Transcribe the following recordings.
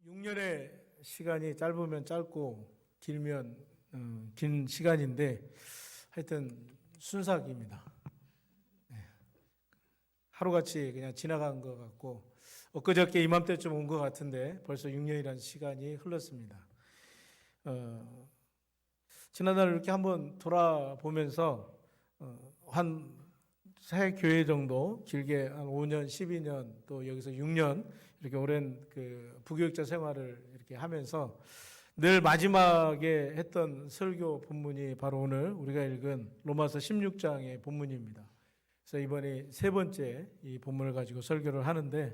6년의 시간이 짧으면 짧고 길면 긴 시간인데 하여튼 순삭입니다. 하루같이 그냥 지나간 것 같고 엊그저께 이맘때쯤 온 것 같은데 벌써 6년이라는 시간이 흘렀습니다. 지난날 이렇게 한번 돌아보면서 한 세 교회 정도 길게 한 5년, 12년 또 여기서 6년 이렇게 오랜 그 부교육자 생활을 이렇게 하면서 늘 마지막에 했던 설교 본문이 바로 오늘 우리가 읽은 로마서 16장의 본문입니다. 그래서 이번에 세 번째 이 본문을 가지고 설교를 하는데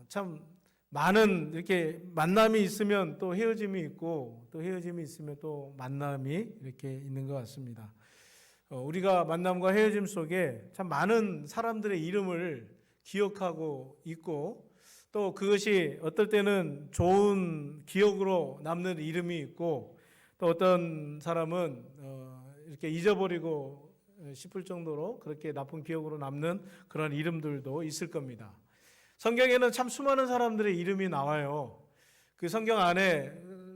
참 많은 이렇게 만남이 있으면 또 헤어짐이 있고 또 헤어짐이 있으면 또 만남이 이렇게 있는 것 같습니다. 우리가 만남과 헤어짐 속에 참 많은 사람들의 이름을 기억하고 있고 또 그것이 어떨 때는 좋은 기억으로 남는 이름이 있고 또 어떤 사람은 이렇게 잊어버리고 싶을 정도로 그렇게 나쁜 기억으로 남는 그런 이름들도 있을 겁니다. 성경에는 참 수많은 사람들의 이름이 나와요. 그 성경 안에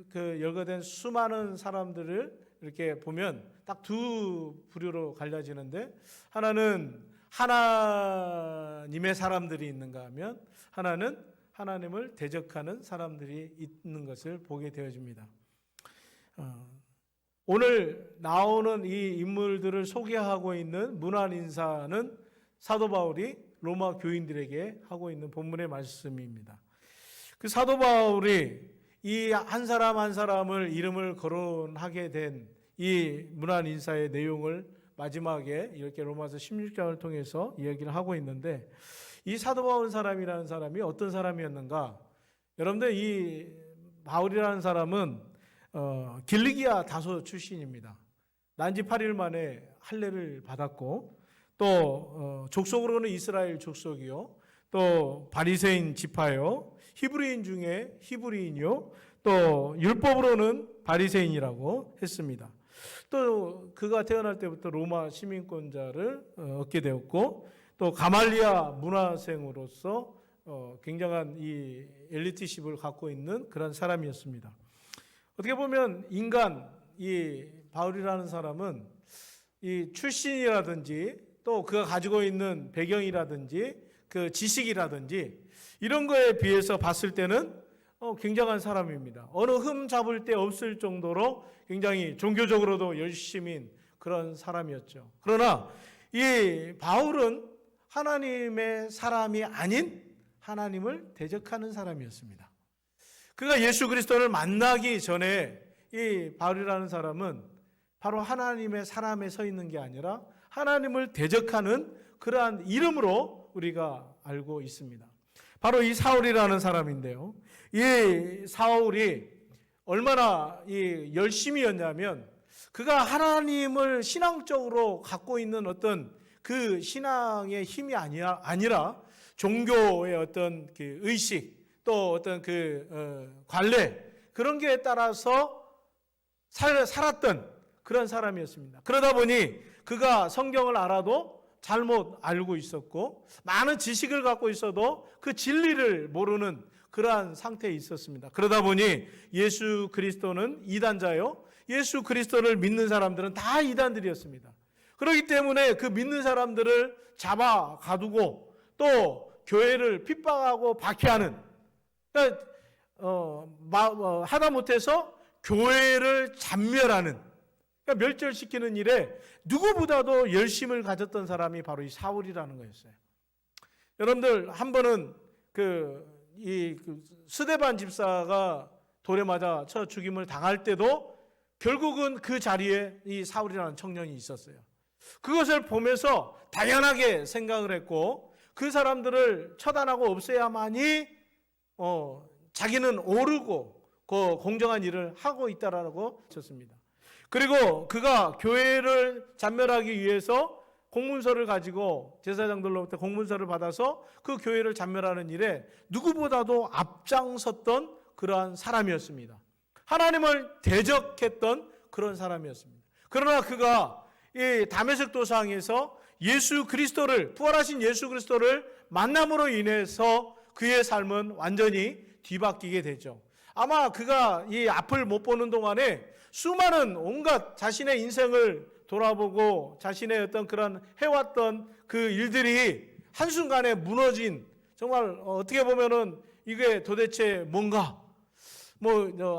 그 열거된 수많은 사람들을 이렇게 보면 딱 두 부류로 갈려지는데 하나는 하나님의 사람들이 있는가 하면 하나는 하나님을 대적하는 사람들이 있는 것을 보게 되어집니다. 오늘 나오는 이 인물들을 소개하고 있는 문안 인사는 사도 바울이 로마 교인들에게 하고 있는 본문의 말씀입니다. 그 사도 바울이 이 한 사람 한 사람을 이름을 거론하게 된 이 문안 인사의 내용을 마지막에 이렇게 로마서 16장을 통해서 이야기를 하고 있는데 이 사도 바울 사람이라는 사람이 어떤 사람이었는가? 여러분들 이 바울이라는 사람은 길리기아 다소 출신입니다. 난지 8일 만에 할례를 받았고 또 족속으로는 이스라엘 족속이요 또 바리새인 지파요 히브리인 중에 히브리인이요 또 율법으로는 바리새인이라고 했습니다. 또 그가 태어날 때부터 로마 시민권자를 얻게 되었고 또 가말리아 문화생으로서 굉장한 이 엘리트십을 갖고 있는 그런 사람이었습니다. 어떻게 보면 이 바울이라는 사람은 이 출신이라든지 또 그가 가지고 있는 배경이라든지 그 지식이라든지 이런 거에 비해서 봤을 때는 굉장한 사람입니다. 어느 흠 잡을 데 없을 정도로 굉장히 종교적으로도 열심인 그런 사람이었죠. 그러나 이 바울은 하나님의 사람이 아닌 하나님을 대적하는 사람이었습니다. 그가 예수 그리스도를 만나기 전에 이 바울이라는 사람은 바로 하나님의 사람에 서 있는 게 아니라 하나님을 대적하는 그러한 이름으로 우리가 알고 있습니다. 바로 이 사울이라는 사람인데요. 이 사울이 얼마나 열심이었냐면 그가 하나님을 신앙적으로 갖고 있는 어떤 그 신앙의 힘이 아니라 종교의 어떤 그 의식 또 어떤 그 관례 그런 게 따라서 살았던 그런 사람이었습니다. 그러다 보니 그가 성경을 알아도 잘못 알고 있었고 많은 지식을 갖고 있어도 그 진리를 모르는 그러한 상태에 있었습니다. 그러다 보니 예수 그리스도는 이단자요 예수 그리스도를 믿는 사람들은 다 이단들이었습니다. 그렇기 때문에 그 믿는 사람들을 잡아 가두고 또 교회를 핍박하고 박해하는 그러니까 하다못해서 교회를 잔멸하는 그러니까 멸절시키는 일에 누구보다도 열심을 가졌던 사람이 바로 이 사울이라는 거였어요. 여러분들 한 번은 스데반 집사가 돌에 맞아 쳐 죽임을 당할 때도 결국은 그 자리에 이 사울이라는 청년이 있었어요. 그것을 보면서 당연하게 생각을 했고 그 사람들을 처단하고 없애야만이 자기는 옳고 공정한 일을 하고 있다라고 쳤습니다. 그리고 그가 교회를 잔멸하기 위해서 공문서를 가지고 제사장들로부터 공문서를 받아서 그 교회를 잔멸하는 일에 누구보다도 앞장섰던 그러한 사람이었습니다. 하나님을 대적했던 그런 사람이었습니다. 그러나 그가 이 다메섹 도상에서 예수 그리스도를 부활하신 예수 그리스도를 만남으로 인해서 그의 삶은 완전히 뒤바뀌게 되죠. 아마 그가 이 앞을 못 보는 동안에 수많은 온갖 자신의 인생을 돌아보고 자신의 어떤 그런 해왔던 그 일들이 한순간에 무너진, 정말 어떻게 보면은 이게 도대체 뭔가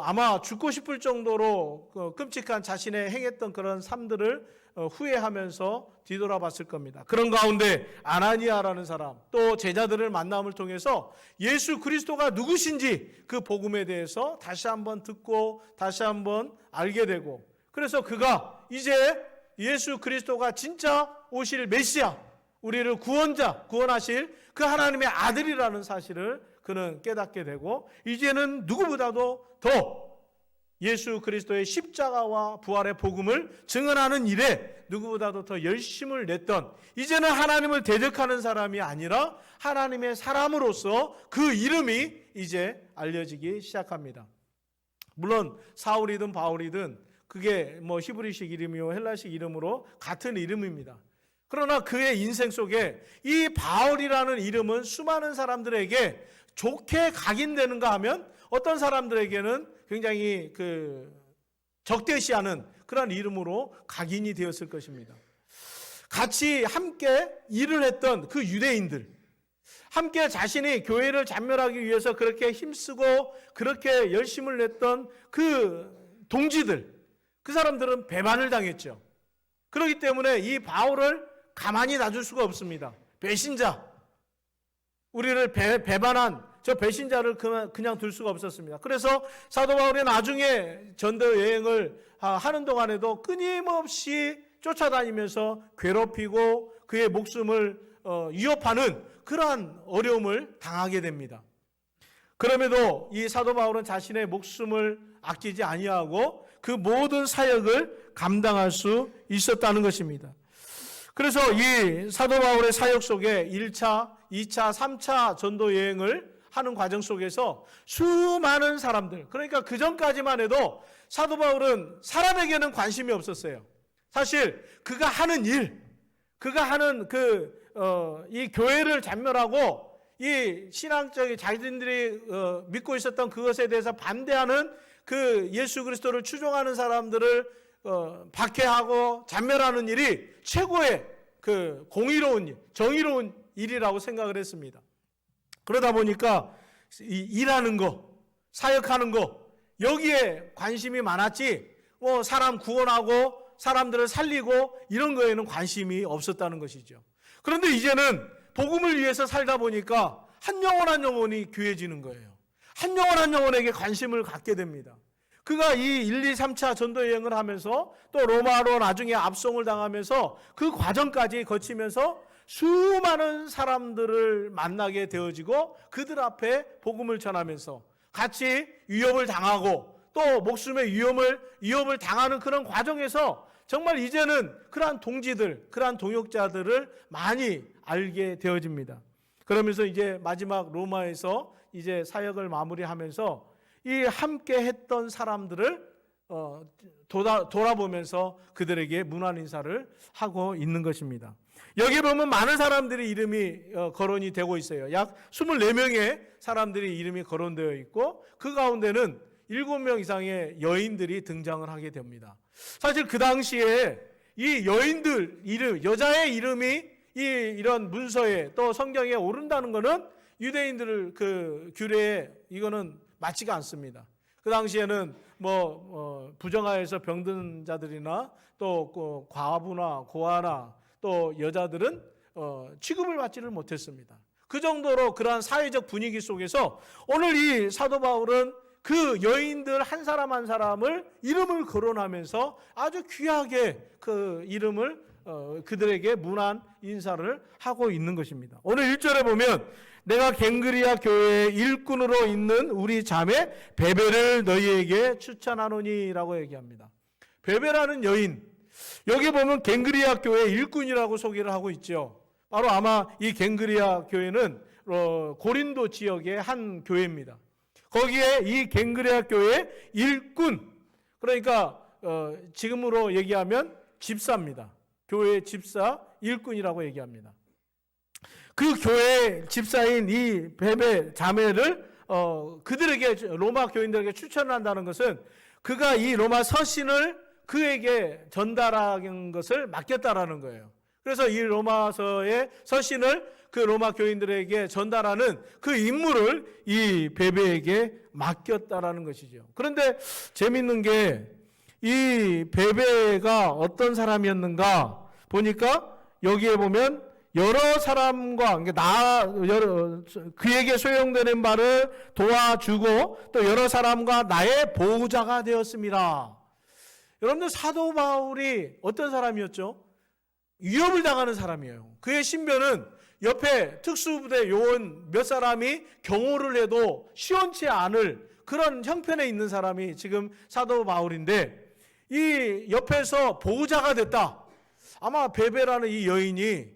아마 죽고 싶을 정도로 끔찍한 자신의 행했던 그런 삶들을 후회하면서 뒤돌아봤을 겁니다. 그런 가운데 아나니아라는 사람, 또 제자들을 만남을 통해서 예수 그리스도가 누구신지 그 복음에 대해서 다시 한번 듣고 다시 한번 알게 되고, 그래서 그가 이제 예수 그리스도가 진짜 오실 메시아, 우리를 구원하실 그 하나님의 아들이라는 사실을 그는 깨닫게 되고, 이제는 누구보다도 더 예수 그리스도의 십자가와 부활의 복음을 증언하는 일에 누구보다도 더 열심을 냈던, 이제는 하나님을 대적하는 사람이 아니라 하나님의 사람으로서 그 이름이 이제 알려지기 시작합니다. 물론 사울이든 바울이든 그게 히브리식 이름이요 헬라식 이름으로 같은 이름입니다. 그러나 그의 인생 속에 이 바울이라는 이름은 수많은 사람들에게 좋게 각인되는가 하면 어떤 사람들에게는 굉장히 적대시하는 그런 이름으로 각인이 되었을 것입니다. 같이 함께 일을 했던 그 유대인들, 함께 자신이 교회를 잔멸하기 위해서 그렇게 힘쓰고 그렇게 열심을 냈던 그 동지들, 그 사람들은 배반을 당했죠. 그렇기 때문에 이 바울을 가만히 놔둘 수가 없습니다. 배신자, 우리를 배반한 저 배신자를 그냥 둘 수가 없었습니다. 그래서 사도 바울이 나중에 전도 여행을 하는 동안에도 끊임없이 쫓아다니면서 괴롭히고 그의 목숨을 위협하는 그러한 어려움을 당하게 됩니다. 그럼에도 이 사도 바울은 자신의 목숨을 아끼지 아니하고 그 모든 사역을 감당할 수 있었다는 것입니다. 그래서 이 사도 바울의 사역 속에 1차, 2차, 3차 전도 여행을 하는 과정 속에서 수많은 사람들, 그러니까 그 전까지만 해도 사도 바울은 사람에게는 관심이 없었어요. 사실 그가 하는 일, 그가 하는 이 교회를 잔멸하고 이 신앙적인 자신들이 믿고 있었던 그것에 대해서 반대하는 그 예수 그리스도를 추종하는 사람들을 박해하고 잔멸하는 일이 최고의 그 공의로운 일, 정의로운 일이라고 생각을 했습니다. 그러다 보니까 일하는 거, 사역하는 거, 여기에 관심이 많았지 사람 구원하고 사람들을 살리고 이런 거에는 관심이 없었다는 것이죠. 그런데 이제는 복음을 위해서 살다 보니까 한 영혼 한 영혼이 귀해지는 거예요. 한 영혼 한 영혼에게 관심을 갖게 됩니다. 그가 이 1, 2, 3차 전도 여행을 하면서 또 로마로 나중에 압송을 당하면서 그 과정까지 거치면서 수많은 사람들을 만나게 되어지고 그들 앞에 복음을 전하면서 같이 위협을 당하고 또 목숨의 위협을 당하는 그런 과정에서 정말 이제는 그러한 동지들, 그러한 동역자들을 많이 알게 되어집니다. 그러면서 이제 마지막 로마에서 이제 사역을 마무리하면서 이 함께 했던 사람들을 돌아보면서 그들에게 문안 인사를 하고 있는 것입니다. 여기 보면 많은 사람들이 이름이 거론이 되고 있어요. 약 24명의 사람들이 이름이 거론되어 있고 그 가운데는 7명 이상의 여인들이 등장을 하게 됩니다. 사실 그 당시에 이 여인들 이름, 여자의 이름이 이런 문서에 또 성경에 오른다는 것은 유대인들 그 규례에 이거는 맞지가 않습니다. 그 당시에는 부정하에서 병든 자들이나 또 과부나 고아나 또 여자들은 취급을 받지를 못했습니다. 그 정도로 그러한 사회적 분위기 속에서 오늘 이 사도 바울은 그 여인들 한 사람 한 사람을 이름을 거론하면서 아주 귀하게 그 이름을 그들에게 문안 인사를 하고 있는 것입니다. 오늘 1절에 보면 내가 갱그리아 교회의 일꾼으로 있는 우리 자매 베베를 너희에게 추천하노니라고 얘기합니다. 베베라는 여인, 여기 보면 갱그리아 교회 일꾼이라고 소개를 하고 있죠. 바로 아마 이 갱그리아 교회는 고린도 지역의 한 교회입니다. 거기에 이 갱그리아 교회 일꾼, 그러니까 지금으로 얘기하면 집사입니다. 교회 집사 일꾼이라고 얘기합니다. 그 교회 집사인 이 베베 자매를 그들에게 로마 교인들에게 추천을 한다는 것은 그가 이 로마 서신을 그에게 전달한 것을 맡겼다라는 거예요. 그래서 이 로마서의 서신을 그 로마 교인들에게 전달하는 그 임무를 이 베베에게 맡겼다라는 것이죠. 그런데 재밌는 게 이 베베가 어떤 사람이었는가 보니까 여기에 보면 여러 사람과 그에게 소용되는 바를 도와주고 또 여러 사람과 나의 보호자가 되었습니다. 여러분들 사도 바울이 어떤 사람이었죠? 위협을 당하는 사람이에요. 그의 신변은 옆에 특수부대 요원 몇 사람이 경호를 해도 시원치 않을 그런 형편에 있는 사람이 지금 사도 바울인데 이 옆에서 보호자가 됐다. 아마 베베라는 이 여인이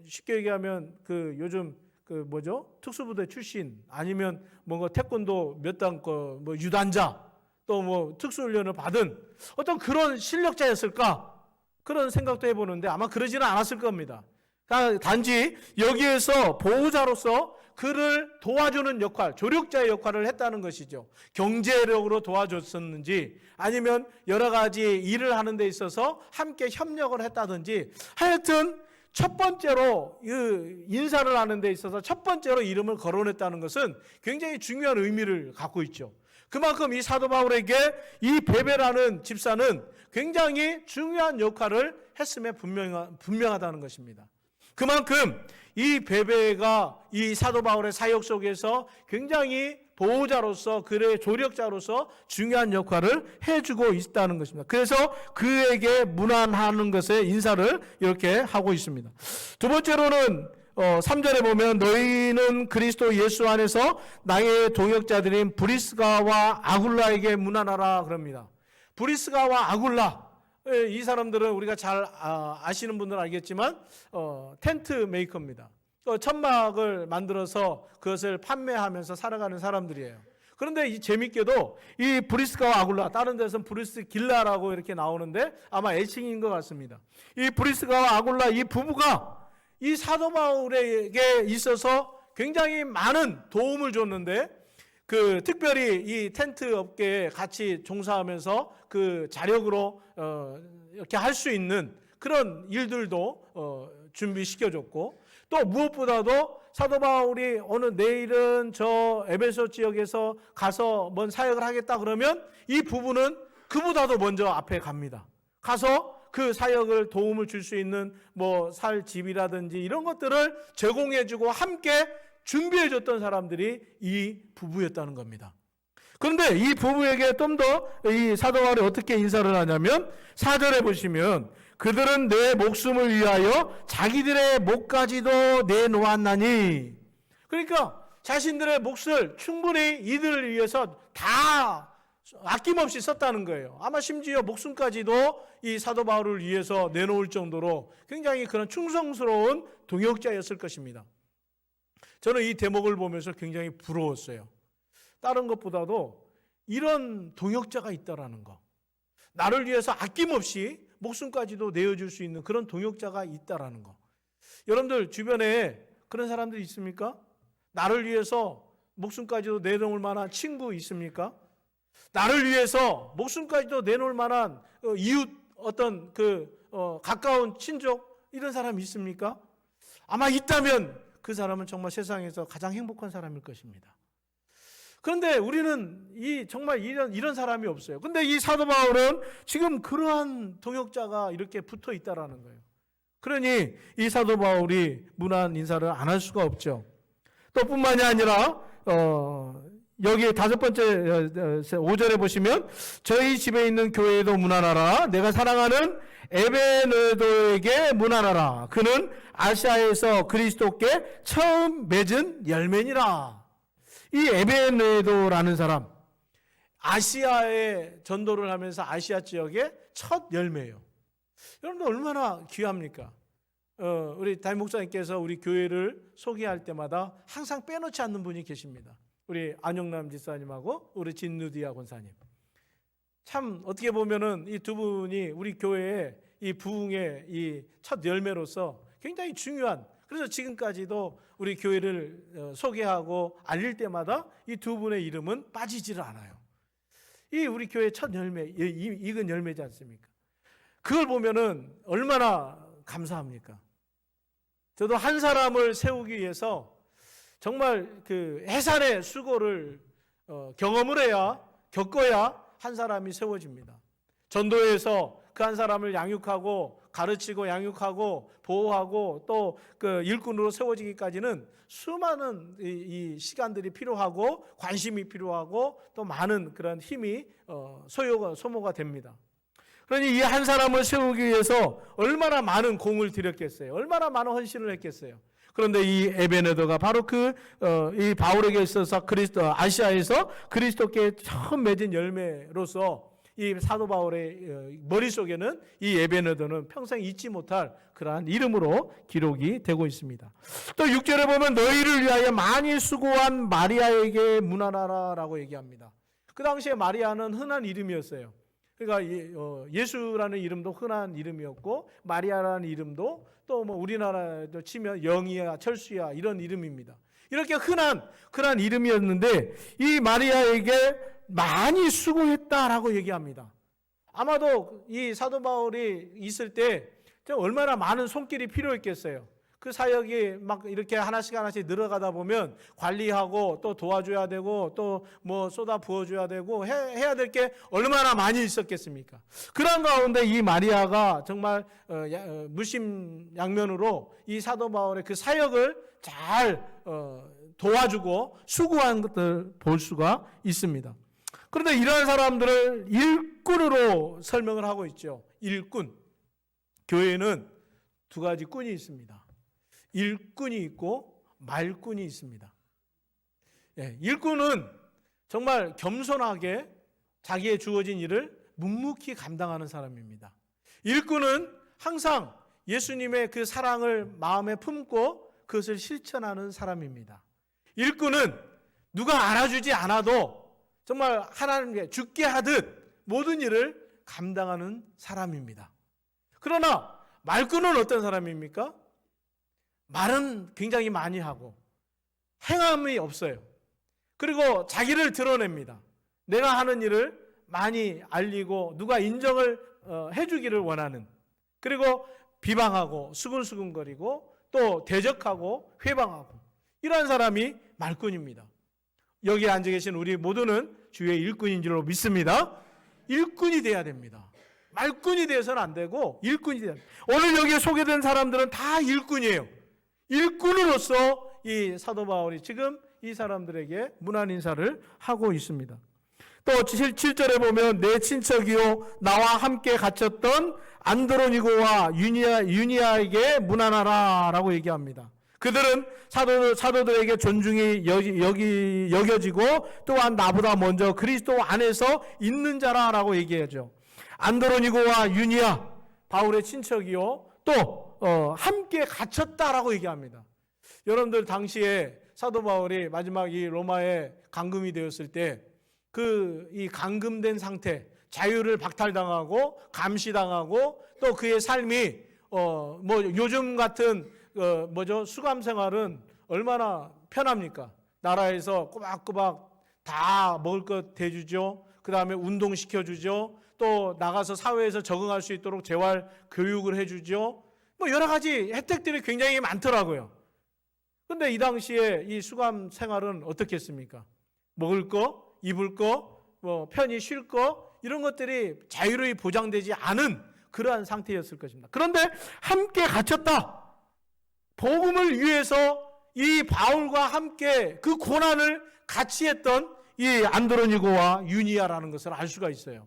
쉽게 얘기하면 그 요즘 그 뭐죠? 특수부대 출신 아니면 뭔가 태권도 몇 단 거 뭐 유단자 또 뭐 특수훈련을 받은 어떤 그런 실력자였을까? 그런 생각도 해보는데 아마 그러지는 않았을 겁니다. 단지 여기에서 보호자로서 그를 도와주는 역할, 조력자의 역할을 했다는 것이죠. 경제력으로 도와줬었는지 아니면 여러 가지 일을 하는 데 있어서 함께 협력을 했다든지 하여튼 첫 번째로 인사를 하는 데 있어서 첫 번째로 이름을 거론했다는 것은 굉장히 중요한 의미를 갖고 있죠. 그만큼 이 사도 바울에게 이 베베라는 집사는 굉장히 중요한 역할을 했음에 분명하다는 것입니다. 그만큼 이 베베가 이 사도 바울의 사역 속에서 굉장히 보호자로서 그의 조력자로서 중요한 역할을 해주고 있다는 것입니다. 그래서 그에게 문안하는 것에 인사를 이렇게 하고 있습니다. 두 번째로는 3절에 보면 너희는 그리스도 예수 안에서 나의 동역자들인 브리스가와 아굴라에게 문안하라 그럽니다. 브리스가와 아굴라 이 사람들은 우리가 잘 아시는 분들은 알겠지만 텐트 메이커입니다. 천막을 만들어서 그것을 판매하면서 살아가는 사람들이에요. 그런데 이 재밌게도 이 브리스가와 아굴라, 다른 데서는 브리스길라라고 이렇게 나오는데 아마 애칭인 것 같습니다. 이 브리스가와 아굴라 이 부부가 이 사도 바울에게 있어서 굉장히 많은 도움을 줬는데 특별히 이 텐트 업계에 같이 종사하면서 그 자력으로 이렇게 할 수 있는 그런 일들도 준비시켜줬고 또 무엇보다도 사도 바울이 내일은 저 에베소 지역에서 가서 뭔 사역을 하겠다 그러면 이 부부는 그보다도 먼저 앞에 갑니다. 가서 그 사역을 도움을 줄 수 있는 살 집이라든지 이런 것들을 제공해주고 함께 준비해줬던 사람들이 이 부부였다는 겁니다. 그런데 이 부부에게 좀 더 이 사도 바울이 어떻게 인사를 하냐면 4절에 보시면 그들은 내 목숨을 위하여 자기들의 목까지도 내놓았나니 그러니까 자신들의 몫을 충분히 이들을 위해서 다 아낌없이 썼다는 거예요. 아마 심지어 목숨까지도 이 사도 바울을 위해서 내놓을 정도로 굉장히 그런 충성스러운 동역자였을 것입니다. 저는 이 대목을 보면서 굉장히 부러웠어요. 다른 것보다도 이런 동역자가 있다라는 거. 나를 위해서 아낌없이 목숨까지도 내어줄 수 있는 그런 동역자가 있다라는 거. 여러분들 주변에 그런 사람들 있습니까? 나를 위해서 목숨까지도 내놓을 만한 친구 있습니까? 나를 위해서 목숨까지도 내놓을 만한 이웃 어떤 가까운 친족 이런 사람 있습니까? 아마 있다면 그 사람은 정말 세상에서 가장 행복한 사람일 것입니다. 그런데 우리는 정말 이런 사람이 없어요. 근데 이 사도 바울은 지금 그러한 동역자가 이렇게 붙어 있다라는 거예요. 그러니 이 사도 바울이 문안 인사를 안 할 수가 없죠. 또 뿐만이 아니라 여기 5번째 5절에 보시면 저희 집에 있는 교회에도 문안하라. 내가 사랑하는 에베네도에게 문안하라. 그는 아시아에서 그리스도께 처음 맺은 열매니라. 이 에베네도라는 사람 아시아에 전도를 하면서 아시아 지역의 첫 열매예요. 여러분들 얼마나 귀합니까? 우리 담임 목사님께서 우리 교회를 소개할 때마다 항상 빼놓지 않는 분이 계십니다. 우리 안영남 집사님하고 우리 진누디아 권사님. 참 어떻게 보면은 이 두 분이 우리 교회의 이 부흥의 이 첫 열매로서 굉장히 중요한 그래서 지금까지도 우리 교회를 소개하고 알릴 때마다 이 두 분의 이름은 빠지지를 않아요. 이 우리 교회 첫 열매, 익은 열매지 않습니까? 그걸 보면은 얼마나 감사합니까? 저도 한 사람을 세우기 위해서 정말 그 해산의 수고를 경험을 해야, 겪어야 한 사람이 세워집니다. 전도에서 그 한 사람을 양육하고 가르치고 양육하고 보호하고 또 그 일꾼으로 세워지기까지는 수많은 이 시간들이 필요하고 관심이 필요하고 또 많은 그런 힘이 소모가 됩니다. 그러니 이 한 사람을 세우기 위해서 얼마나 많은 공을 들였겠어요. 얼마나 많은 헌신을 했겠어요. 그런데 이 에베네더가 바로 이 바울에게 있어서 아시아에서 그리스도께 처음 맺은 열매로서 이 사도 바울의 머릿속에는 이 에베네더는 평생 잊지 못할 그러한 이름으로 기록이 되고 있습니다. 또 6절에 보면 너희를 위하여 많이 수고한 마리아에게 문안하라라고 얘기합니다. 그 당시에 마리아는 흔한 이름이었어요. 그러니까 예수라는 이름도 흔한 이름이었고 마리아라는 이름도 또 뭐 우리나라도 치면 영희야, 철수야 이런 이름입니다. 이렇게 흔한 그런 이름이었는데 이 마리아에게 많이 수고했다라고 얘기합니다. 아마도 이 사도 바울이 있을 때 얼마나 많은 손길이 필요했겠어요. 그 사역이 막 이렇게 하나씩 늘어가다 보면 관리하고 또 도와줘야 되고 또 뭐 쏟아 부어줘야 되고 해야 될 게 얼마나 많이 있었겠습니까? 그런 가운데 이 마리아가 정말 무심양면으로 이 사도 바울의 그 사역을 잘 도와주고 수고한 것들 볼 수가 있습니다. 그런데 이러한 사람들을 일꾼으로 설명을 하고 있죠. 일꾼. 교회에는 두 가지 꾼이 있습니다. 일꾼이 있고 말꾼이 있습니다. 일꾼은 정말 겸손하게 자기의 주어진 일을 묵묵히 감당하는 사람입니다. 일꾼은 항상 예수님의 그 사랑을 마음에 품고 그것을 실천하는 사람입니다. 일꾼은 누가 알아주지 않아도 정말 하나님께 죽게 하듯 모든 일을 감당하는 사람입니다. 그러나 말꾼은 어떤 사람입니까? 말은 굉장히 많이 하고 행함이 없어요. 그리고 자기를 드러냅니다. 내가 하는 일을 많이 알리고 누가 인정을 해주기를 원하는, 그리고 비방하고 수근수근거리고 또 대적하고 회방하고 이러한 사람이 말꾼입니다. 여기에 앉아 계신 우리 모두는 주의 일꾼인 줄로 믿습니다. 일꾼이 돼야 됩니다. 말꾼이 되어서는 안 되고 일꾼이 돼야 됩니다. 오늘 여기에 소개된 사람들은 다 일꾼이에요. 일꾼으로서 이 사도 바울이 지금 이 사람들에게 문안 인사를 하고 있습니다. 또 7절에 보면 내 친척이요 나와 함께 갇혔던 안드로니고와 유니아에게 문안하라 라고 얘기합니다. 그들은 사도들에게 존중이 여겨지고 또한 나보다 먼저 그리스도 안에서 있는 자라라고 얘기하죠. 안드로니고와 유니아, 바울의 친척이요 또 함께 갇혔다라고 얘기합니다. 여러분들 당시에 사도 바울이 마지막 이 로마에 감금이 되었을 때 이 감금된 상태, 자유를 박탈당하고 감시당하고 또 그의 삶이 뭐 요즘 같은 수감 생활은 얼마나 편합니까? 나라에서 꼬박꼬박 다 먹을 것 대주죠. 그 다음에 운동시켜주죠. 또 나가서 사회에서 적응할 수 있도록 재활 교육을 해주죠. 뭐 여러 가지 혜택들이 굉장히 많더라고요. 그런데 이 당시에 이 수감 생활은 어떻겠습니까? 먹을 거, 입을 거, 뭐 편히 쉴 거 이런 것들이 자유로이 보장되지 않은 그러한 상태였을 것입니다. 그런데 함께 갇혔다. 복음을 위해서 이 바울과 함께 그 고난을 같이 했던 이 안드로니고와 유니아라는 것을 알 수가 있어요.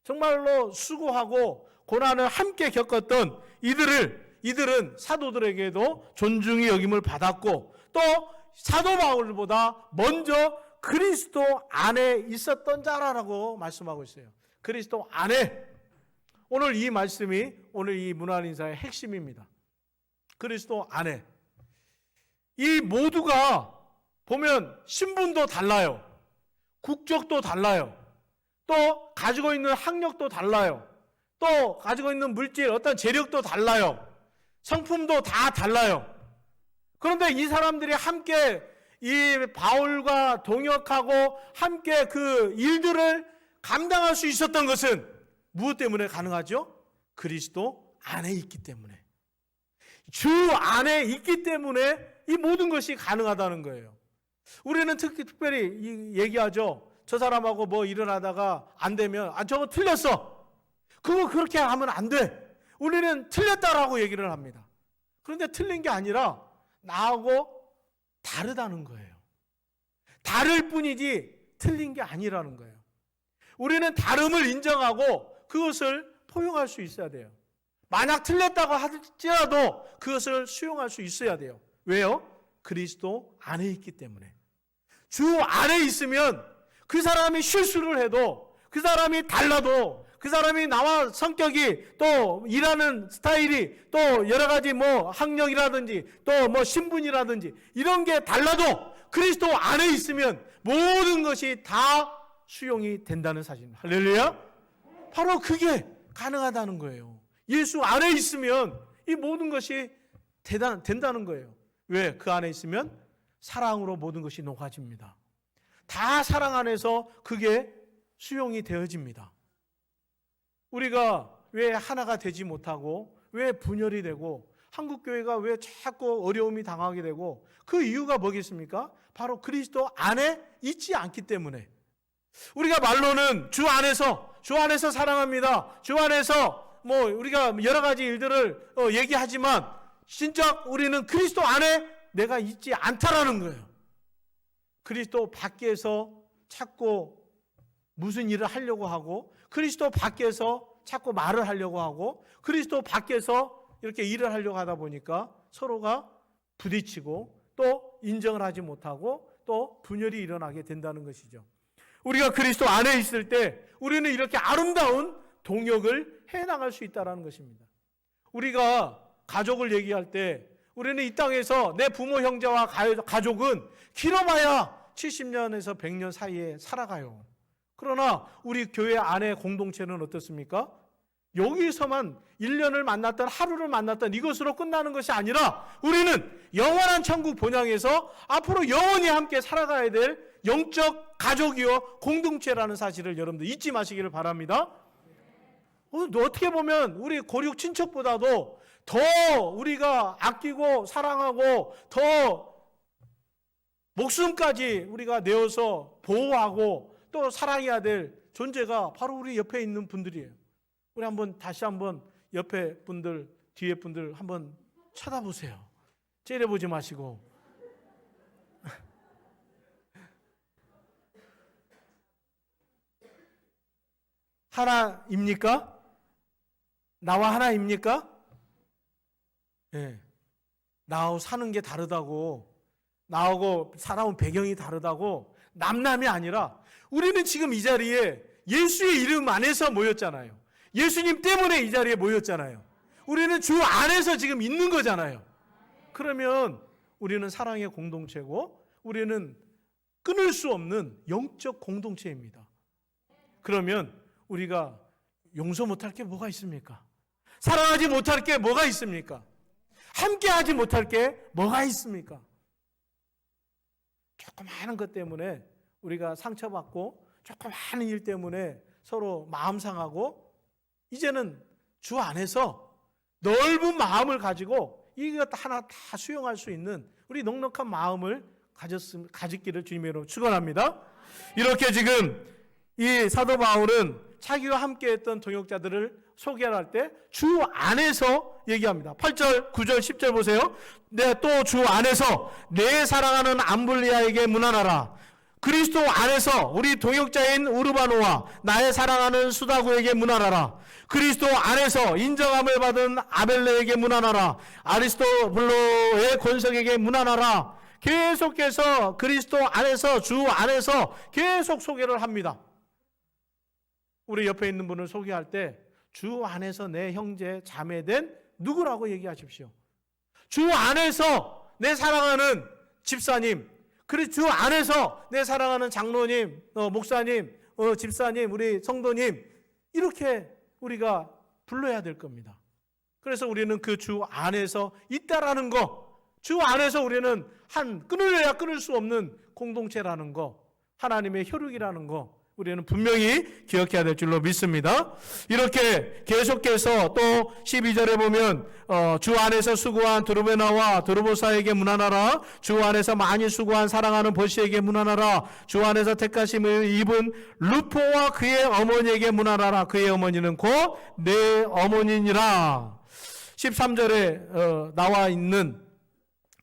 정말로 수고하고 고난을 함께 겪었던 이들은 사도들에게도 존중의 여김을 받았고 또 사도 바울보다 먼저 그리스도 안에 있었던 자라고 말씀하고 있어요. 그리스도 안에. 오늘 이 말씀이 오늘 이 문안 인사의 핵심입니다. 그리스도 안에. 이 모두가 보면 신분도 달라요. 국적도 달라요. 또 가지고 있는 학력도 달라요. 또 가지고 있는 물질, 어떤 재력도 달라요. 성품도 다 달라요. 그런데 이 사람들이 함께 이 바울과 동역하고 함께 그 일들을 감당할 수 있었던 것은 무엇 때문에 가능하죠? 그리스도 안에 있기 때문에. 주 안에 있기 때문에 이 모든 것이 가능하다는 거예요. 우리는 특별히 얘기하죠. 저 사람하고 뭐 일을 하다가 안 되면 저거 틀렸어. 그거 그렇게 하면 안 돼. 우리는 틀렸다라고 얘기를 합니다. 그런데 틀린 게 아니라 나하고 다르다는 거예요. 다를 뿐이지 틀린 게 아니라는 거예요. 우리는 다름을 인정하고 그것을 포용할 수 있어야 돼요. 만약 틀렸다고 할지라도 그것을 수용할 수 있어야 돼요. 왜요? 그리스도 안에 있기 때문에. 주 안에 있으면 그 사람이 실수를 해도, 그 사람이 달라도, 그 사람이 나와 성격이 또 일하는 스타일이 또 여러 가지 뭐 학력이라든지 또 뭐 신분이라든지 이런 게 달라도 그리스도 안에 있으면 모든 것이 다 수용이 된다는 사실입니다. 할렐루야. 바로 그게 가능하다는 거예요. 예수 안에 있으면 이 모든 것이 된다는 거예요. 왜? 그 안에 있으면 사랑으로 모든 것이 녹아집니다. 다 사랑 안에서 그게 수용이 되어집니다. 우리가 왜 하나가 되지 못하고 왜 분열이 되고 한국교회가 왜 자꾸 어려움이 당하게 되고 그 이유가 뭐겠습니까? 바로 그리스도 안에 있지 않기 때문에. 우리가 말로는 주 안에서 사랑합니다. 주 안에서 뭐 우리가 여러 가지 일들을 얘기하지만 진짜 우리는 그리스도 안에 내가 있지 않다라는 거예요. 그리스도 밖에서 자꾸 무슨 일을 하려고 하고 그리스도 밖에서 자꾸 말을 하려고 하고 그리스도 밖에서 이렇게 일을 하려고 하다 보니까 서로가 부딪히고 또 인정을 하지 못하고 또 분열이 일어나게 된다는 것이죠. 우리가 그리스도 안에 있을 때 우리는 이렇게 아름다운 동역을 해나갈 수 있다는 것입니다. 우리가 가족을 얘기할 때 우리는 이 땅에서 내 부모 형제와 가족은 길어봐야 70년에서 100년 사이에 살아가요. 그러나 우리 교회 안의 공동체는 어떻습니까? 여기서만 1년을 만났던 하루를 만났던 이것으로 끝나는 것이 아니라 우리는 영원한 천국 본향에서 앞으로 영원히 함께 살아가야 될 영적 가족이요 공동체라는 사실을 여러분들 잊지 마시기를 바랍니다. 어떻게 보면 우리 고륙 친척보다도 더 우리가 아끼고 사랑하고 더 목숨까지 우리가 내어서 보호하고 또 사랑해야 될 존재가 바로 우리 옆에 있는 분들이에요. 우리 다시 한번 옆에 분들, 뒤에 분들 한번 쳐다보세요. 째려보지 마시고. 하나입니까? 나와 하나입니까? 네. 나하고 사는 게 다르다고, 나하고 살아온 배경이 다르다고 남남이 아니라 우리는 지금 이 자리에 예수의 이름 안에서 모였잖아요. 예수님 때문에 이 자리에 모였잖아요. 우리는 주 안에서 지금 있는 거잖아요. 그러면 우리는 사랑의 공동체고 우리는 끊을 수 없는 영적 공동체입니다. 그러면 우리가 용서 못할 게 뭐가 있습니까? 사랑하지 못할 게 뭐가 있습니까? 함께하지 못할 게 뭐가 있습니까? 조그마한 것 때문에 우리가 상처받고 조그마한 일 때문에 서로 마음 상하고 이제는 주 안에서 넓은 마음을 가지고 이것 하나 다 수용할 수 있는 우리 넉넉한 마음을 가졌기를 주님의 이름으로 축원합니다. 이렇게 지금 이 사도 바울은 자기와 함께했던 동역자들을 소개할 때 주 안에서 얘기합니다. 8절, 9절, 10절 보세요. 또 주 안에서 내 사랑하는 암블리아에게 문안하라. 그리스도 안에서 우리 동역자인 우르바노와 나의 사랑하는 수다구에게 문안하라. 그리스도 안에서 인정함을 받은 아벨레에게 문안하라. 아리스토블로의 권석에게 문안하라. 계속해서 그리스도 안에서 주 안에서 계속 소개를 합니다. 우리 옆에 있는 분을 소개할 때 주 안에서 내 형제 자매된 누구라고 얘기하십시오. 주 안에서 내 사랑하는 집사님, 그리고 주 안에서 내 사랑하는 장로님, 목사님, 집사님, 우리 성도님 이렇게 우리가 불러야 될 겁니다. 그래서 우리는 그 주 안에서 있다라는 거, 주 안에서 우리는 끊으려야 끊을 수 없는 공동체라는 거, 하나님의 혈육이라는 거, 우리는 분명히 기억해야 될 줄로 믿습니다. 이렇게 계속해서 또 12절에 보면 주 안에서 수고한 드루베나와 드루보사에게 문안하라. 주 안에서 많이 수고한 사랑하는 보시에게 문안하라. 주 안에서 택하심을 입은 루포와 그의 어머니에게 문안하라. 그의 어머니는 곧 내 어머니니라. 13절에 나와 있는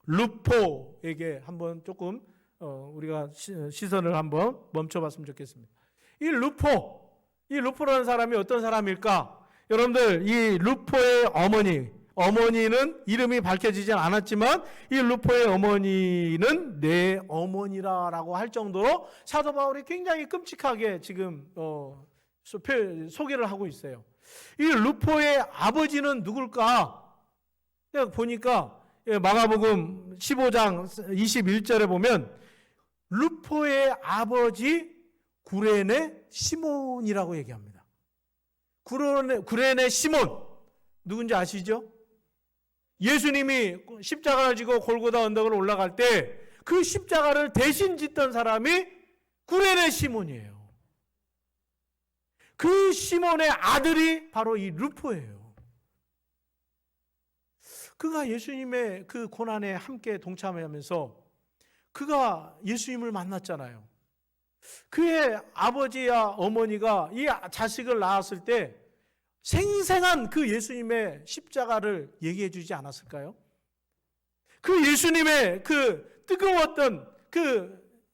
루포에게 한번 조금 우리가 시선을 한번 멈춰봤으면 좋겠습니다. 이 루포라는 사람이 어떤 사람일까? 여러분들, 이 루포의 어머니는 이름이 밝혀지진 않았지만 이 루포의 어머니는 내 어머니라고 할 정도로 사도 바울이 굉장히 끔찍하게 지금 소개를 하고 있어요. 이 루포의 아버지는 누굴까? 보니까 마가복음 15장 21절에 보면 루포의 아버지 구레네 시몬이라고 얘기합니다. 구레네 시몬 누군지 아시죠? 예수님이 십자가를 지고 골고다 언덕을 올라갈 때 그 십자가를 대신 짓던 사람이 구레네 시몬이에요. 그 시몬의 아들이 바로 이 루포예요. 그가 예수님의 그 고난에 함께 동참하면서 그가 예수님을 만났잖아요. 그의 아버지와 어머니가 이 자식을 낳았을 때 생생한 그 예수님의 십자가를 얘기해 주지 않았을까요? 그 예수님의 그 뜨거웠던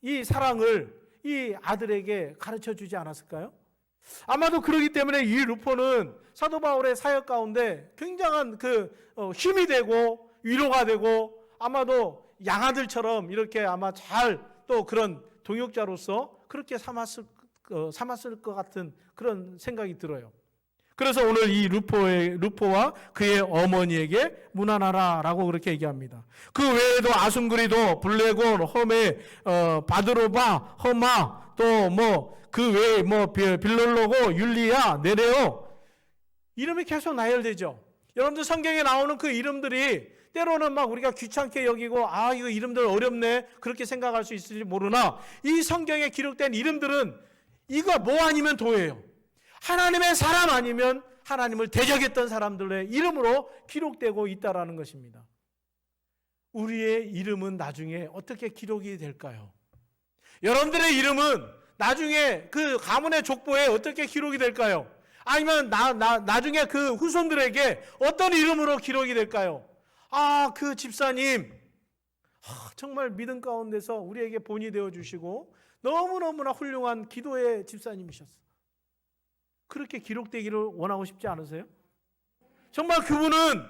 이 사랑을 이 아들에게 가르쳐 주지 않았을까요? 아마도 그러기 때문에 이 루포는 사도 바울의 사역 가운데 굉장한 힘이 되고 위로가 되고 아마도 양아들처럼 이렇게 아마 잘 또 그런 동역자로서 그렇게 삼았을 것 같은 그런 생각이 들어요. 그래서 오늘 이 루포와 그의 어머니에게 문안하라라고 그렇게 얘기합니다. 그 외에도 아순그리도, 블레곤, 허메, 바드로바, 허마, 또 그 외에 빌롤로고, 율리아, 네레오 이름이 계속 나열되죠. 여러분들 성경에 나오는 그 이름들이 때로는 막 우리가 귀찮게 여기고 이거 이름들 어렵네 그렇게 생각할 수 있을지 모르나 이 성경에 기록된 이름들은 이거 뭐 아니면 도예요. 하나님의 사람 아니면 하나님을 대적했던 사람들의 이름으로 기록되고 있다라는 것입니다. 우리의 이름은 나중에 어떻게 기록이 될까요? 여러분들의 이름은 나중에 그 가문의 족보에 어떻게 기록이 될까요? 아니면 나중에 그 후손들에게 어떤 이름으로 기록이 될까요? 그 집사님 정말 믿음 가운데서 우리에게 본이 되어주시고 너무너무나 훌륭한 기도의 집사님이셨어요. 그렇게 기록되기를 원하고 싶지 않으세요? 정말 그분은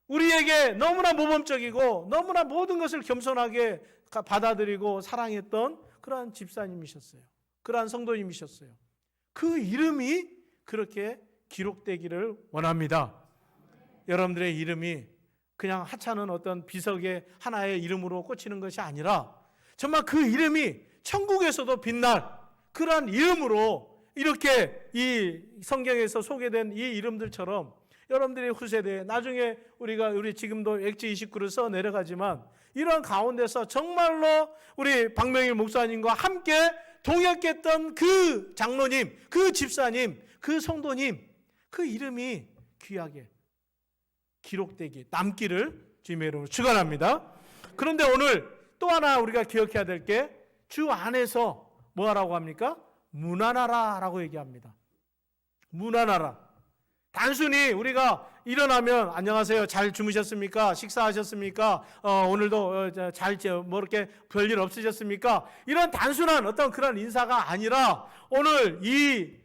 우리에게 너무나 모범적이고 너무나 모든 것을 겸손하게 받아들이고 사랑했던 그러한 집사님이셨어요. 그러한 성도님이셨어요. 그 이름이 그렇게 기록되기를 원합니다. 여러분들의 이름이 그냥 하찮은 어떤 비석의 하나의 이름으로 꽂히는 것이 아니라 정말 그 이름이 천국에서도 빛날 그러한 이름으로 이렇게 이 성경에서 소개된 이 이름들처럼 여러분들의 후세대에 나중에 우리 지금도 엑지 29를 써 내려가지만 이런 가운데서 정말로 우리 박명일 목사님과 함께 동역했던 그 장로님, 그 집사님, 그 성도님 그 이름이 귀하게 기록되기, 남기를 주님의 이름으로 축원합니다. 그런데 오늘 또 하나 우리가 기억해야 될 게 주 안에서 뭐 하라고 합니까? 문안하라 라고 얘기합니다. 문안하라. 단순히 우리가 일어나면 안녕하세요, 잘 주무셨습니까? 식사하셨습니까? 오늘도 이렇게 별일 없으셨습니까? 이런 단순한 어떤 그런 인사가 아니라 오늘 이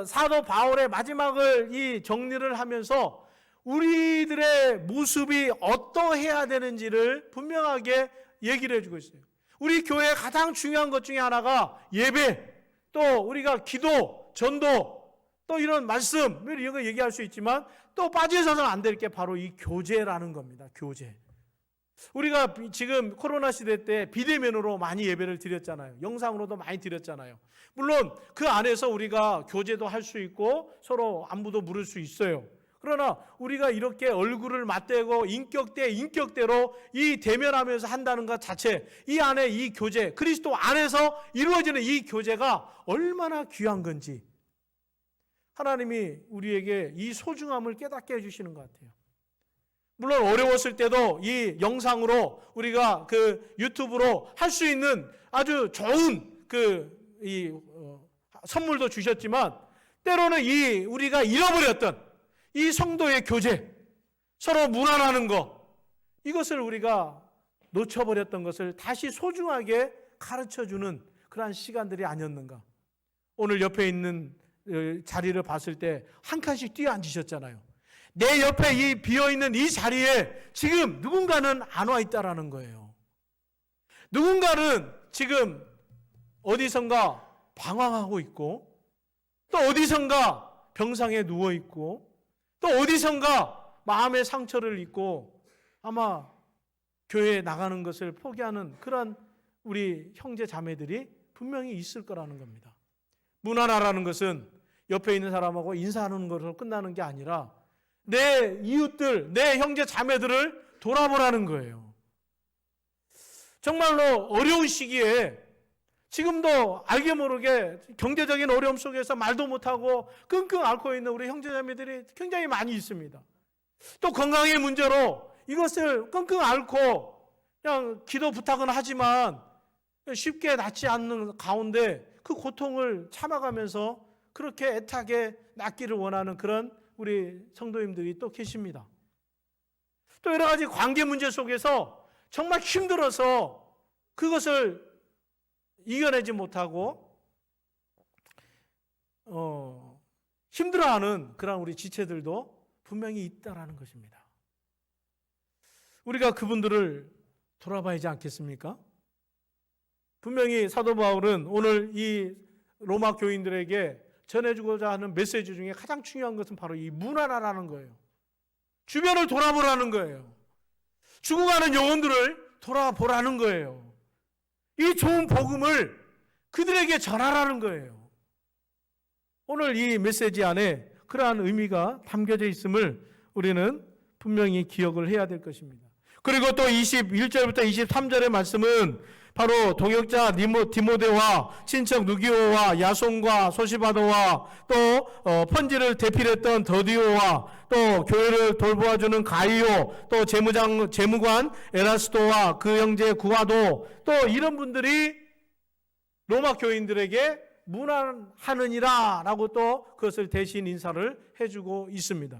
사도 바울의 마지막을 이 정리를 하면서 우리들의 모습이 어떠해야 되는지를 분명하게 얘기를 해주고 있어요. 우리 교회의 가장 중요한 것 중에 하나가 예배, 또 우리가 기도, 전도, 또 이런 말씀 이런 거 얘기할 수 있지만 또 빠져서는 안 될 게 바로 이 교제라는 겁니다. 교제. 우리가 지금 코로나 시대 때 비대면으로 많이 예배를 드렸잖아요. 영상으로도 많이 드렸잖아요. 물론 그 안에서 우리가 교제도 할 수 있고 서로 안부도 물을 수 있어요. 그러나 우리가 이렇게 얼굴을 맞대고 인격대로 이 대면하면서 한다는 것 자체, 이 안에 이 교제, 그리스도 안에서 이루어지는 이 교제가 얼마나 귀한 건지 하나님이 우리에게 이 소중함을 깨닫게 해주시는 것 같아요. 물론 어려웠을 때도 이 영상으로 우리가 그 유튜브로 할 수 있는 아주 좋은 선물도 주셨지만, 때로는 우리가 잃어버렸던 이 성도의 교제, 서로 문안하는 것, 이것을 우리가 놓쳐버렸던 것을 다시 소중하게 가르쳐주는 그러한 시간들이 아니었는가. 오늘 옆에 있는 자리를 봤을 때 한 칸씩 뛰어 앉으셨잖아요. 내 옆에 이 비어있는 이 자리에 지금 누군가는 안 와 있다라는 거예요. 누군가는 지금 어디선가 방황하고 있고, 또 어디선가 병상에 누워 있고, 또 어디선가 마음의 상처를 입고 아마 교회에 나가는 것을 포기하는 그런 우리 형제 자매들이 분명히 있을 거라는 겁니다. 문안하라는 것은 옆에 있는 사람하고 인사하는 것으로 끝나는 게 아니라 내 이웃들, 내 형제 자매들을 돌아보라는 거예요. 정말로 어려운 시기에 지금도 알게 모르게 경제적인 어려움 속에서 말도 못하고 끙끙 앓고 있는 우리 형제자매들이 굉장히 많이 있습니다. 또 건강의 문제로 이것을 끙끙 앓고 그냥 기도 부탁은 하지만 쉽게 낫지 않는 가운데 그 고통을 참아가면서 그렇게 애타게 낫기를 원하는 그런 우리 성도님들이 또 계십니다. 또 여러 가지 관계 문제 속에서 정말 힘들어서 그것을 이겨내지 못하고 힘들어하는 그런 우리 지체들도 분명히 있다라는 것입니다. 우리가 그분들을 돌아봐야지 않겠습니까? 분명히 사도 바울은 오늘 이 로마 교인들에게 전해주고자 하는 메시지 중에 가장 중요한 것은 바로 이 문안하라는 거예요. 주변을 돌아보라는 거예요. 죽어가는 영혼들을 돌아보라는 거예요. 이 좋은 복음을 그들에게 전하라는 거예요. 오늘 이 메시지 안에 그러한 의미가 담겨져 있음을 우리는 분명히 기억을 해야 될 것입니다. 그리고 또 21절부터 23절의 말씀은 바로 동역자 디모데와 친척 누기오와 야손과 소시바도와 또 편지를 대필했던 더디오와 또 교회를 돌보아주는 가이오, 또 재무관 에라스도와 그 형제 구아도, 또 이런 분들이 로마 교인들에게 문안하느니라 라고 또 그것을 대신 인사를 해주고 있습니다.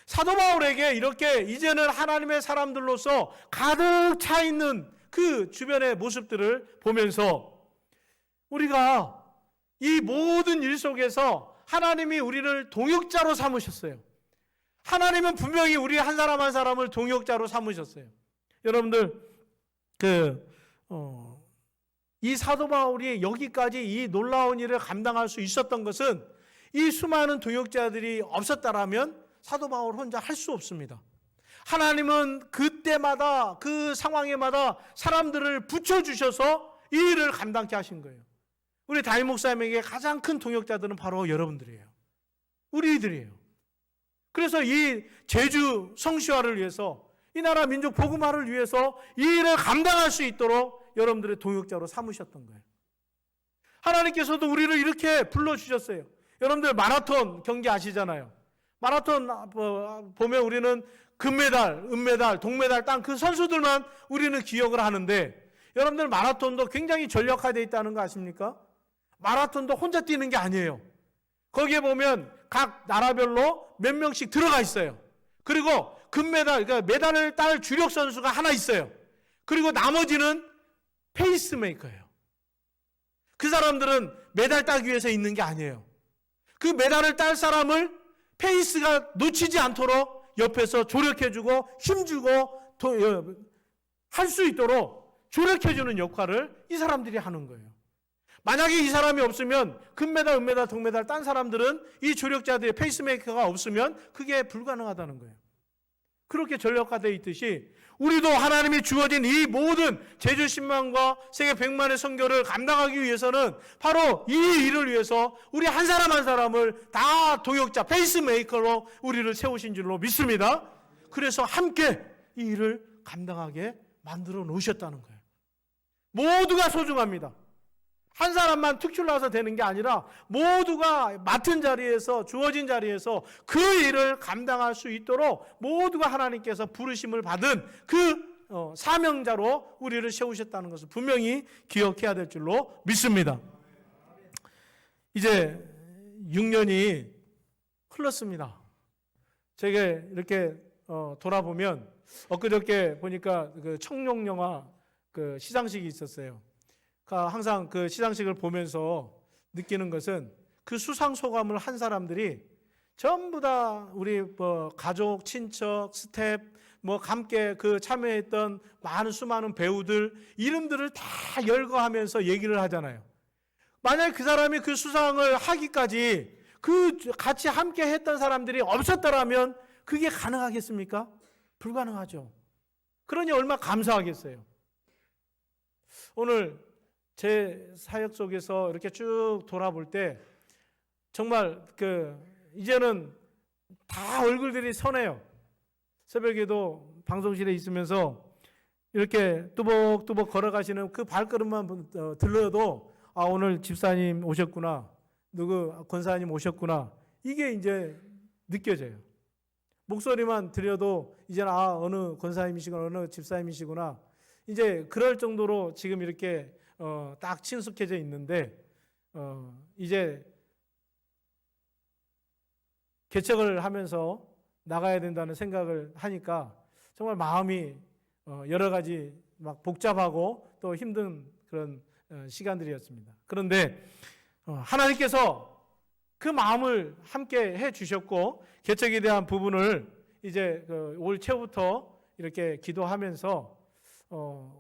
사도 바울에게 이렇게 이제는 하나님의 사람들로서 가득 차 있는 그 주변의 모습들을 보면서 우리가 이 모든 일 속에서 하나님이 우리를 동역자로 삼으셨어요. 하나님은 분명히 우리 한 사람 한 사람을 동역자로 삼으셨어요. 여러분들 이 사도 바울이 여기까지 이 놀라운 일을 감당할 수 있었던 것은 이 수많은 동역자들이 없었다라면 사도 바울 혼자 할 수 없습니다. 하나님은 그때마다 그 상황에마다 사람들을 붙여주셔서 이 일을 감당케 하신 거예요. 우리 담임 목사님에게 가장 큰 동역자들은 바로 여러분들이에요. 우리들이에요. 그래서 이 제주 성시화를 위해서, 이 나라 민족 복음화를 위해서 이 일을 감당할 수 있도록 여러분들의 동역자로 삼으셨던 거예요. 하나님께서도 우리를 이렇게 불러주셨어요. 여러분들 마라톤 경기 아시잖아요. 마라톤 보면 우리는 금메달, 은메달, 동메달 딴 그 선수들만 우리는 기억을 하는데, 여러분들 마라톤도 굉장히 전력화되어 있다는 거 아십니까? 마라톤도 혼자 뛰는 게 아니에요. 거기에 보면 각 나라별로 몇 명씩 들어가 있어요. 그리고 금메달, 그러니까 메달을 딸 주력 선수가 하나 있어요. 그리고 나머지는 페이스메이커예요. 그 사람들은 메달 따기 위해서 있는 게 아니에요. 그 메달을 딸 사람을 페이스가 놓치지 않도록 옆에서 조력해주고 힘주고 할 수 있도록 조력해주는 역할을 이 사람들이 하는 거예요. 만약에 이 사람이 없으면 금메달, 은메달, 동메달 딴 사람들은 이 조력자들의 페이스메이커가 없으면 그게 불가능하다는 거예요. 그렇게 전력화되어 있듯이 우리도 하나님이 주어진 이 모든 제주 10만과 세계 100만의 선교를 감당하기 위해서는 바로 이 일을 위해서 우리 한 사람 한 사람을 다 동역자, 페이스메이커로 우리를 세우신 줄로 믿습니다. 그래서 함께 이 일을 감당하게 만들어 놓으셨다는 거예요. 모두가 소중합니다. 한 사람만 특출나서 되는 게 아니라 모두가 맡은 자리에서, 주어진 자리에서 그 일을 감당할 수 있도록 모두가 하나님께서 부르심을 받은 그 사명자로 우리를 세우셨다는 것을 분명히 기억해야 될 줄로 믿습니다. 이제 6년이 흘렀습니다. 제가 이렇게 돌아보면 엊그저께 보니까 그 청룡 영화 그 시상식이 있었어요. 항상 그 시상식을 보면서 느끼는 것은 그 수상 소감을 한 사람들이 전부 다 우리 가족, 친척, 스텝, 함께 그 참여했던 수많은 배우들 이름들을 다 열거하면서 얘기를 하잖아요. 만약에 그 사람이 그 수상을 하기까지 그 같이 함께 했던 사람들이 없었더라면 그게 가능하겠습니까? 불가능하죠. 그러니 얼마나 감사하겠어요. 오늘 제 사역 속에서 이렇게 쭉 돌아볼 때 정말 이제는 다 얼굴들이 선해요. 새벽에도 방송실에 있으면서 이렇게 뚜벅뚜벅 걸어가시는 그 발걸음만 들려도 오늘 집사님 오셨구나, 누구 권사님 오셨구나, 이게 이제 느껴져요. 목소리만 들려도 이제는 어느 권사님이시구나, 어느 집사님이시구나, 이제 그럴 정도로 지금 이렇게 딱 친숙해져 있는데 이제 개척을 하면서 나가야 된다는 생각을 하니까 정말 마음이 여러 가지 막 복잡하고 또 힘든 그런 시간들이었습니다. 그런데 하나님께서 그 마음을 함께 해 주셨고 개척에 대한 부분을 이제 올 초부터 이렇게 기도하면서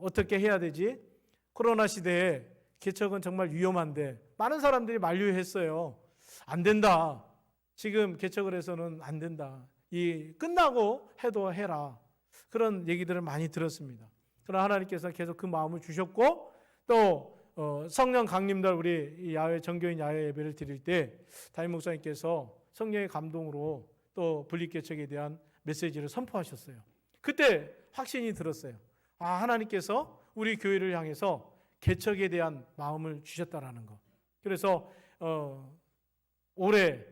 어떻게 해야 되지? 코로나 시대에 개척은 정말 위험한데 많은 사람들이 만류했어요. 안 된다. 지금 개척을 해서는 안 된다. 끝나고 해도 해라. 그런 얘기들을 많이 들었습니다. 그러나 하나님께서 계속 그 마음을 주셨고 또 성령 강림날 우리 야외 정교인 야외 예배를 드릴 때 담임 목사님께서 성령의 감동으로 또 분립개척에 대한 메시지를 선포하셨어요. 그때 확신이 들었어요. 하나님께서 우리 교회를 향해서 개척에 대한 마음을 주셨다라는 거. 그래서 올해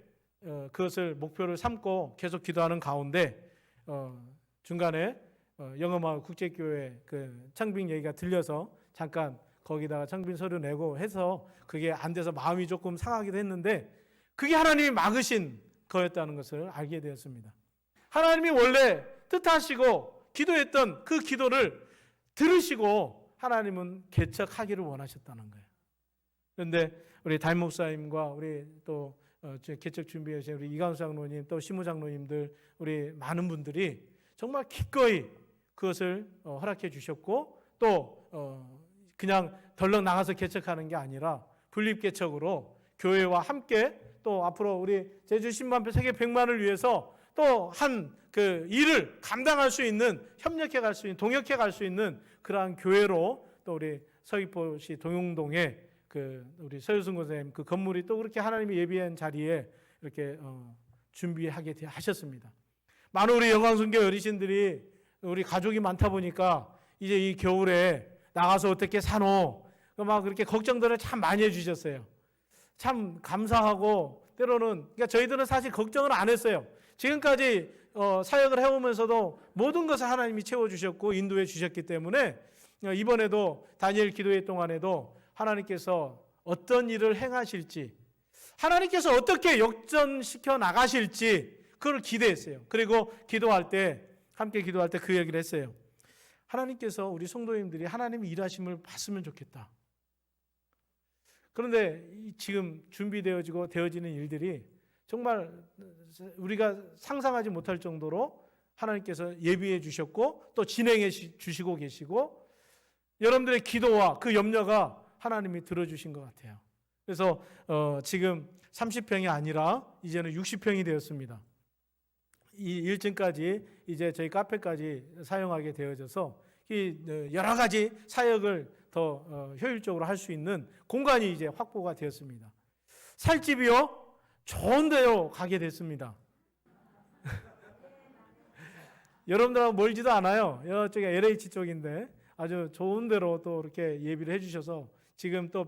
그것을 목표를 삼고 계속 기도하는 가운데 중간에 영어마을 국제교회 그 창빈 얘기가 들려서 잠깐 거기다가 창빈 서류 내고 해서 그게 안 돼서 마음이 조금 상하기도 했는데 그게 하나님이 막으신 거였다는 것을 알게 되었습니다. 하나님이 원래 뜻하시고 기도했던 그 기도를 들으시고 하나님은 개척하기를 원하셨다는 거예요. 그런데 우리 담임 목사님과 우리 또 개척 준비해 주신 우리 이강수 장로님 또 시무 장로님들 우리 많은 분들이 정말 기꺼이 그것을 허락해 주셨고 또 그냥 덜렁 나가서 개척하는 게 아니라 분립개척으로 교회와 함께 또 앞으로 우리 제주 10만 세계 100만을 위해서 또 그 일을 감당할 수 있는 협력해 갈 수 있는 동역해 갈 수 있는 그러한 교회로 또 우리 서귀포시 동용동에 우리 서유승 권사님 그 건물이 또 그렇게 하나님이 예비한 자리에 이렇게 준비하게 하셨습니다. 많은 우리 영광순교 어르신들이 우리 가족이 많다 보니까 이제 이 겨울에 나가서 어떻게 사노 막 그렇게 걱정들을 참 많이 해주셨어요. 참 감사하고 때로는 그러니까 저희들은 사실 걱정을 안 했어요. 지금까지 사역을 해오면서도 모든 것을 하나님이 채워주셨고 인도해 주셨기 때문에 이번에도 다니엘 기도회 동안에도 하나님께서 어떤 일을 행하실지 하나님께서 어떻게 역전시켜 나가실지 그걸 기대했어요. 그리고 함께 기도할 때 그 얘기를 했어요. 하나님께서 우리 성도님들이 하나님의 일하심을 봤으면 좋겠다. 그런데 지금 되어지는 일들이 정말 우리가 상상하지 못할 정도로 하나님께서 예비해 주셨고 또 진행해 주시고 계시고 여러분들의 기도와 그 염려가 하나님이 들어주신 것 같아요. 그래서 지금 30평이 아니라 이제는 60평이 되었습니다. 이 1층까지 이제 저희 카페까지 사용하게 되어져서 이 여러 가지 사역을 더 효율적으로 할 수 있는 공간이 이제 확보가 되었습니다. 살 집이요? 좋은 데로 가게 됐습니다. 여러분들하고 멀지도 않아요. 이쪽에 LH 쪽인데 아주 좋은 데로 또 이렇게 예비를 해주셔서 지금 또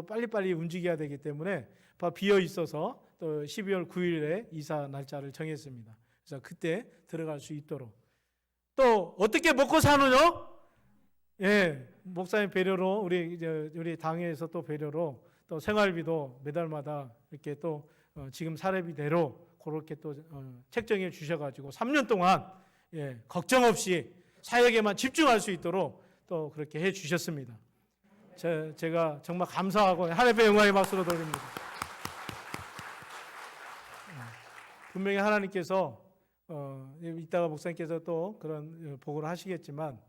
빨리빨리 움직여야 되기 때문에 비어 있어서 또 12월 9일에 이사 날짜를 정했습니다. 그래서 그때 들어갈 수 있도록. 또 어떻게 먹고 사느냐? 예, 목사님 배려로 우리 당회에서 또 배려로 또 생활비도 매달마다 이렇게 또 지금 사례비대로 그렇게 또 책정해 주셔가지고 3년 동안 예, 걱정 없이 사역에만 집중할 수 있도록 또 그렇게 해 주셨습니다. 제가 정말 감사하고 하나님의 영광의 박수로 돌립니다. 분명히 하나님께서 이따가 목사님께서 또 그런 보고를 하시겠지만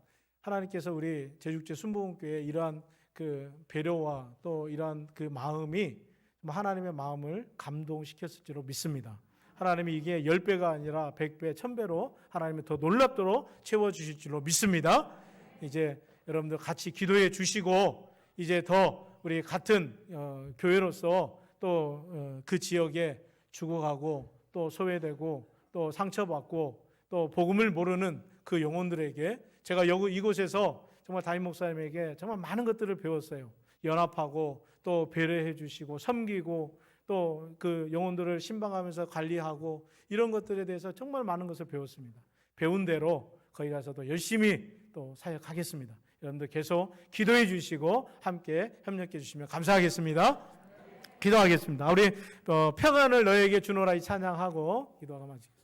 하나님께서 우리 제육제 순복음교회 이러한 그 배려와 또 이러한 그 마음이 하나님의 마음을 감동시켰을 줄로 믿습니다. 하나님이 이게 10배가 아니라 100배, 1000배로 하나님이 더 놀랍도록 채워주실 줄로 믿습니다. 이제 여러분들 같이 기도해 주시고 이제 더 우리 같은 교회로서 또 그 지역에 죽어가고 또 소외되고 또 상처받고 또 복음을 모르는 그 영혼들에게 제가 이곳에서 정말 담임 목사님에게 정말 많은 것들을 배웠어요. 연합하고 또 배려해 주시고 섬기고 또 그 영혼들을 신방하면서 관리하고 이런 것들에 대해서 정말 많은 것을 배웠습니다. 배운 대로 거기 가서도 열심히 또 사역하겠습니다. 여러분들 계속 기도해 주시고 함께 협력해 주시면 감사하겠습니다. 기도하겠습니다. 우리 평안을 너에게 주노라 이 찬양하고 기도하고 마치겠습니다.